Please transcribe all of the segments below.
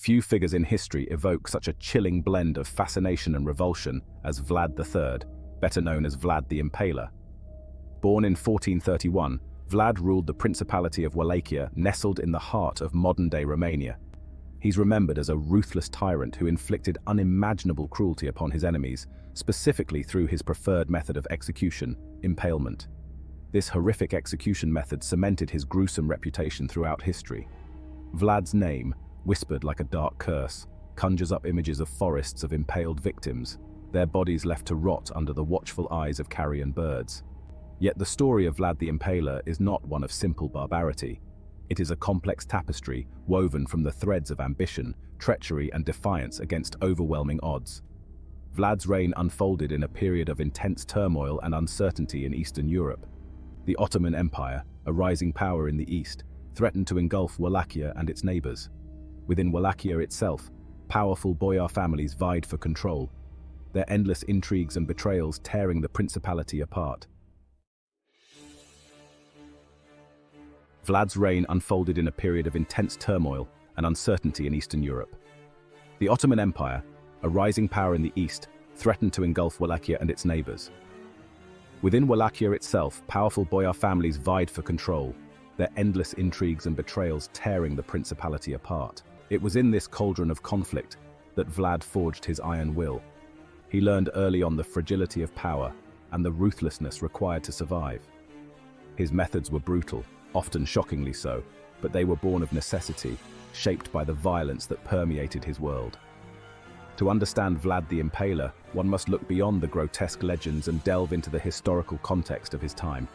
Few figures in history evoke such a chilling blend of fascination and revulsion as Vlad III, better known as Vlad the Impaler. Born in 1431, Vlad ruled the Principality of Wallachia, nestled in the heart of modern-day Romania. He's remembered as a ruthless tyrant who inflicted unimaginable cruelty upon his enemies, specifically through his preferred method of execution, impalement. This horrific execution method cemented his gruesome reputation throughout history. Vlad's name, whispered like a dark curse, conjures up images of forests of impaled victims, their bodies left to rot under the watchful eyes of carrion birds. Yet the story of Vlad the Impaler is not one of simple barbarity. It is a complex tapestry woven from the threads of ambition, treachery, and defiance against overwhelming odds. Vlad's reign unfolded in a period of intense turmoil and uncertainty in Eastern Europe. The Ottoman Empire, a rising power in the east, threatened to engulf Wallachia and its neighbors. Within Wallachia itself, powerful boyar families vied for control, their endless intrigues and betrayals tearing the principality apart. Vlad's reign unfolded in a period of intense turmoil and uncertainty in Eastern Europe. The Ottoman Empire, a rising power in the east, threatened to engulf Wallachia and its neighbors. Within Wallachia itself, powerful boyar families vied for control, their endless intrigues and betrayals tearing the principality apart. It was in this cauldron of conflict that Vlad forged his iron will. He learned early on the fragility of power and the ruthlessness required to survive. His methods were brutal, often shockingly so, but they were born of necessity, shaped by the violence that permeated his world. To understand Vlad the Impaler, one must look beyond the grotesque legends and delve into the historical context of his time.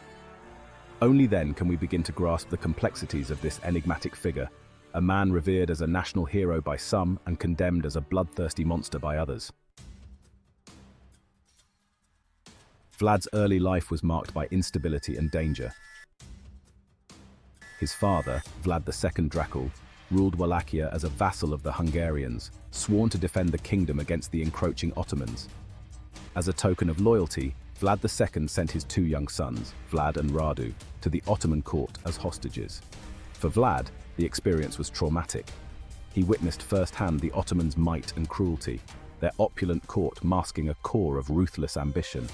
Only then can we begin to grasp the complexities of this enigmatic figure, a man revered as a national hero by some and condemned as a bloodthirsty monster by others. Vlad's early life was marked by instability and danger. His father, Vlad II Dracula, ruled Wallachia as a vassal of the Hungarians, sworn to defend the kingdom against the encroaching Ottomans. As a token of loyalty, Vlad II sent his two young sons, Vlad and Radu, to the Ottoman court as hostages. For Vlad, the experience was traumatic. He witnessed firsthand the Ottomans' might and cruelty, their opulent court masking a core of ruthless ambition.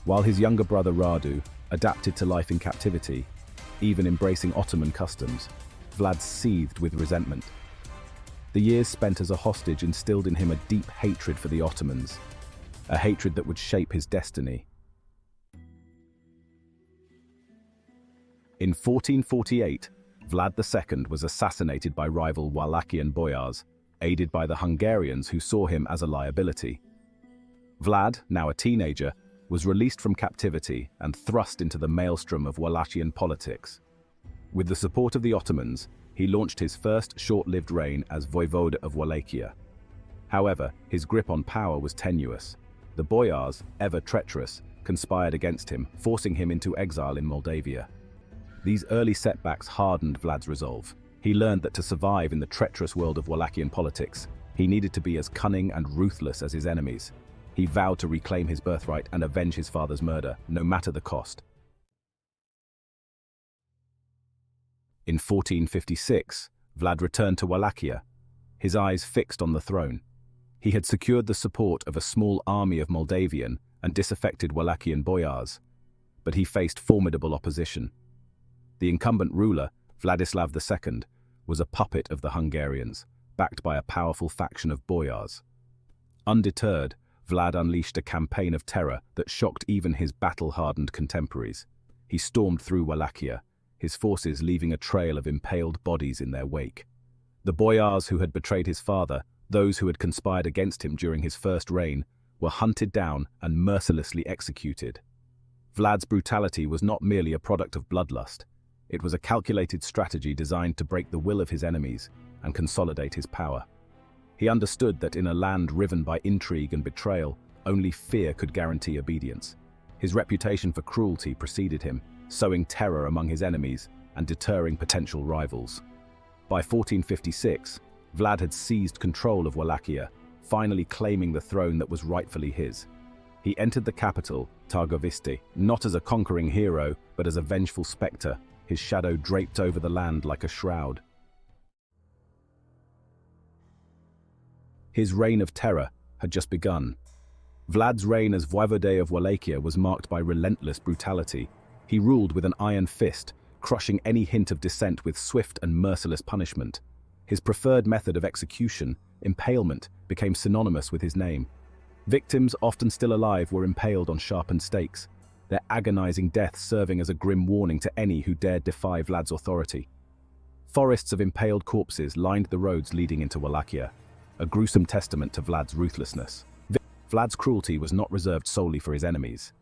While his younger brother Radu adapted to life in captivity, even embracing Ottoman customs, Vlad seethed with resentment. The years spent as a hostage instilled in him a deep hatred for the Ottomans, a hatred that would shape his destiny. In 1448, Vlad II was assassinated by rival Wallachian boyars, aided by the Hungarians who saw him as a liability. Vlad, now a teenager, was released from captivity and thrust into the maelstrom of Wallachian politics. With the support of the Ottomans, he launched his first short-lived reign as voivode of Wallachia. However, his grip on power was tenuous. The boyars, ever treacherous, conspired against him, forcing him into exile in Moldavia. These early setbacks hardened Vlad's resolve. He learned that to survive in the treacherous world of Wallachian politics, he needed to be as cunning and ruthless as his enemies. He vowed to reclaim his birthright and avenge his father's murder, no matter the cost. In 1456, Vlad returned to Wallachia, his eyes fixed on the throne. He had secured the support of a small army of Moldavian and disaffected Wallachian boyars, but he faced formidable opposition. The incumbent ruler, Vladislav II, was a puppet of the Hungarians, backed by a powerful faction of boyars. Undeterred, Vlad unleashed a campaign of terror that shocked even his battle-hardened contemporaries. He stormed through Wallachia, his forces leaving a trail of impaled bodies in their wake. The boyars who had betrayed his father, those who had conspired against him during his first reign, were hunted down and mercilessly executed. Vlad's brutality was not merely a product of bloodlust. It was a calculated strategy designed to break the will of his enemies and consolidate his power. He understood that in a land riven by intrigue and betrayal, only fear could guarantee obedience. His reputation for cruelty preceded him, sowing terror among his enemies and deterring potential rivals. By 1456, Vlad had seized control of Wallachia, finally claiming the throne that was rightfully his. He entered the capital, Targoviste, not as a conquering hero, but as a vengeful spectre, his shadow draped over the land like a shroud. His reign of terror had just begun. Vlad's reign as Voivode of Wallachia was marked by relentless brutality. He ruled with an iron fist, crushing any hint of dissent with swift and merciless punishment. His preferred method of execution, impalement, became synonymous with his name. Victims, often still alive, were impaled on sharpened stakes, their agonizing deaths serving as a grim warning to any who dared defy Vlad's authority. Forests of impaled corpses lined the roads leading into Wallachia, a gruesome testament to Vlad's ruthlessness. Vlad's cruelty was not reserved solely for his enemies.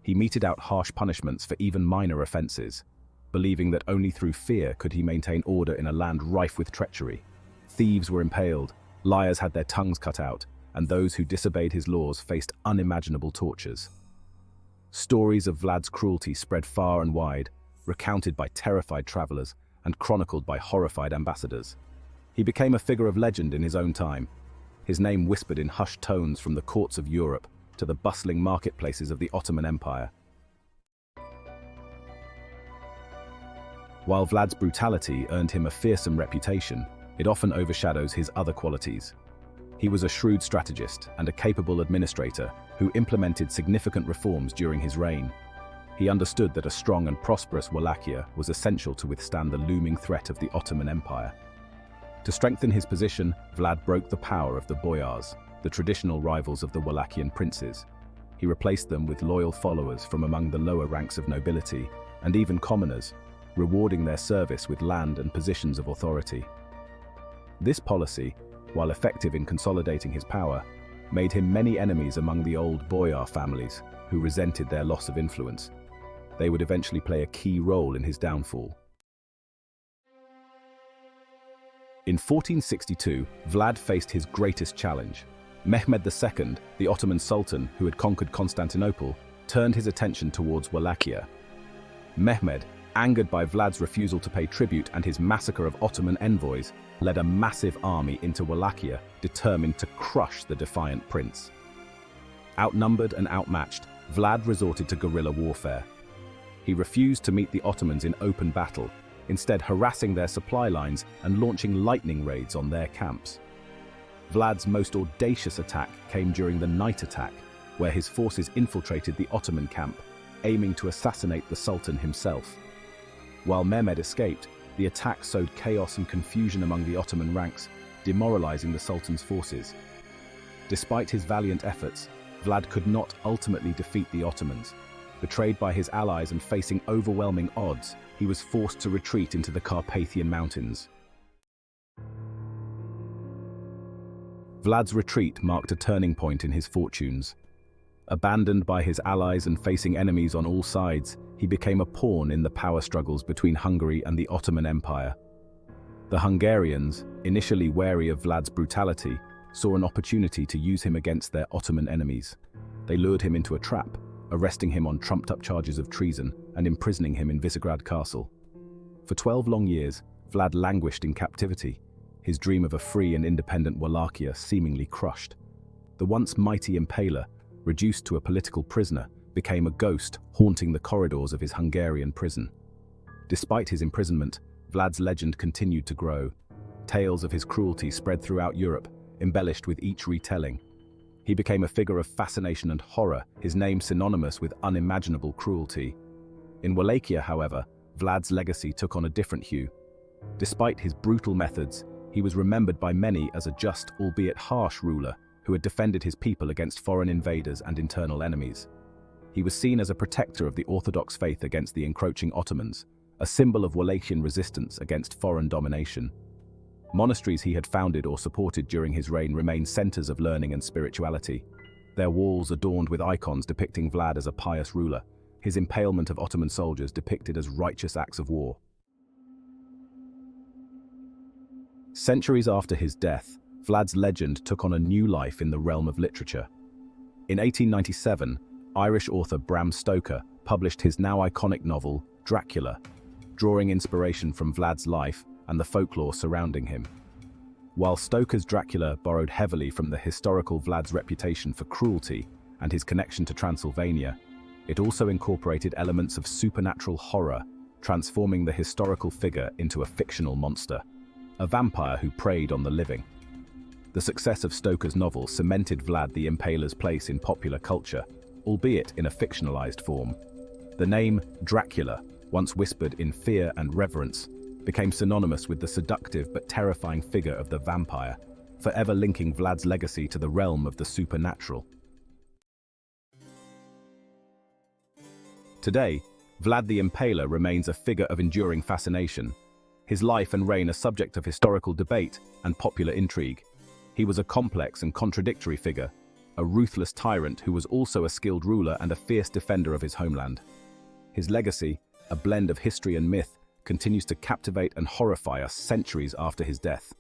He meted out harsh punishments for even minor offenses, believing that only through fear could he maintain order in a land rife with treachery. Thieves were impaled, liars had their tongues cut out, and those who disobeyed his laws faced unimaginable tortures. Stories of Vlad's cruelty spread far and wide, recounted by terrified travelers and chronicled by horrified ambassadors. He became a figure of legend in his own time, his name whispered in hushed tones from the courts of Europe to the bustling marketplaces of the Ottoman Empire. While Vlad's brutality earned him a fearsome reputation, it often overshadows his other qualities. He was a shrewd strategist and a capable administrator who implemented significant reforms during his reign. He understood that a strong and prosperous Wallachia was essential to withstand the looming threat of the Ottoman Empire. To strengthen his position, Vlad broke the power of the boyars, the traditional rivals of the Wallachian princes. He replaced them with loyal followers from among the lower ranks of nobility, and even commoners, rewarding their service with land and positions of authority. This policy, while effective in consolidating his power, made him many enemies among the old boyar families who resented their loss of influence. They would eventually play a key role in his downfall. In 1462, Vlad faced his greatest challenge. Mehmed II, the Ottoman Sultan who had conquered Constantinople, turned his attention towards Wallachia. Mehmed, angered by Vlad's refusal to pay tribute and his massacre of Ottoman envoys, led a massive army into Wallachia, determined to crush the defiant prince. Outnumbered and outmatched, Vlad resorted to guerrilla warfare. He refused to meet the Ottomans in open battle, instead harassing their supply lines and launching lightning raids on their camps. Vlad's most audacious attack came during the night attack, where his forces infiltrated the Ottoman camp, aiming to assassinate the Sultan himself. While Mehmed escaped, the attack sowed chaos and confusion among the Ottoman ranks, demoralizing the Sultan's forces. Despite his valiant efforts, Vlad could not ultimately defeat the Ottomans. Betrayed by his allies and facing overwhelming odds, he was forced to retreat into the Carpathian Mountains. Vlad's retreat marked a turning point in his fortunes. Abandoned by his allies and facing enemies on all sides, he became a pawn in the power struggles between Hungary and the Ottoman Empire. The Hungarians, initially wary of Vlad's brutality, saw an opportunity to use him against their Ottoman enemies. They lured him into a trap, arresting him on trumped-up charges of treason and imprisoning him in Visegrad Castle. For 12 long years, Vlad languished in captivity, his dream of a free and independent Wallachia seemingly crushed. The once mighty Impaler, reduced to a political prisoner, became a ghost haunting the corridors of his Hungarian prison. Despite his imprisonment, Vlad's legend continued to grow. Tales of his cruelty spread throughout Europe, embellished with each retelling. He became a figure of fascination and horror, his name synonymous with unimaginable cruelty. In Wallachia, however, Vlad's legacy took on a different hue. Despite his brutal methods, he was remembered by many as a just, albeit harsh ruler who had defended his people against foreign invaders and internal enemies. He was seen as a protector of the Orthodox faith against the encroaching Ottomans, a symbol of Wallachian resistance against foreign domination. Monasteries he had founded or supported during his reign remain centers of learning and spirituality, their walls adorned with icons depicting Vlad as a pious ruler, his impalement of Ottoman soldiers depicted as righteous acts of war. Centuries after his death, Vlad's legend took on a new life in the realm of literature. In 1897, Irish author Bram Stoker published his now iconic novel, Dracula, drawing inspiration from Vlad's life and the folklore surrounding him. While Stoker's Dracula borrowed heavily from the historical Vlad's reputation for cruelty and his connection to Transylvania, it also incorporated elements of supernatural horror, transforming the historical figure into a fictional monster, a vampire who preyed on the living. The success of Stoker's novel cemented Vlad the Impaler's place in popular culture, albeit in a fictionalized form. The name Dracula, once whispered in fear and reverence, became synonymous with the seductive but terrifying figure of the vampire, forever linking Vlad's legacy to the realm of the supernatural. Today, Vlad the Impaler remains a figure of enduring fascination. His life and reign are subject of historical debate and popular intrigue. He was a complex and contradictory figure, a ruthless tyrant who was also a skilled ruler and a fierce defender of his homeland. His legacy, a blend of history and myth, continues to captivate and horrify us centuries after his death.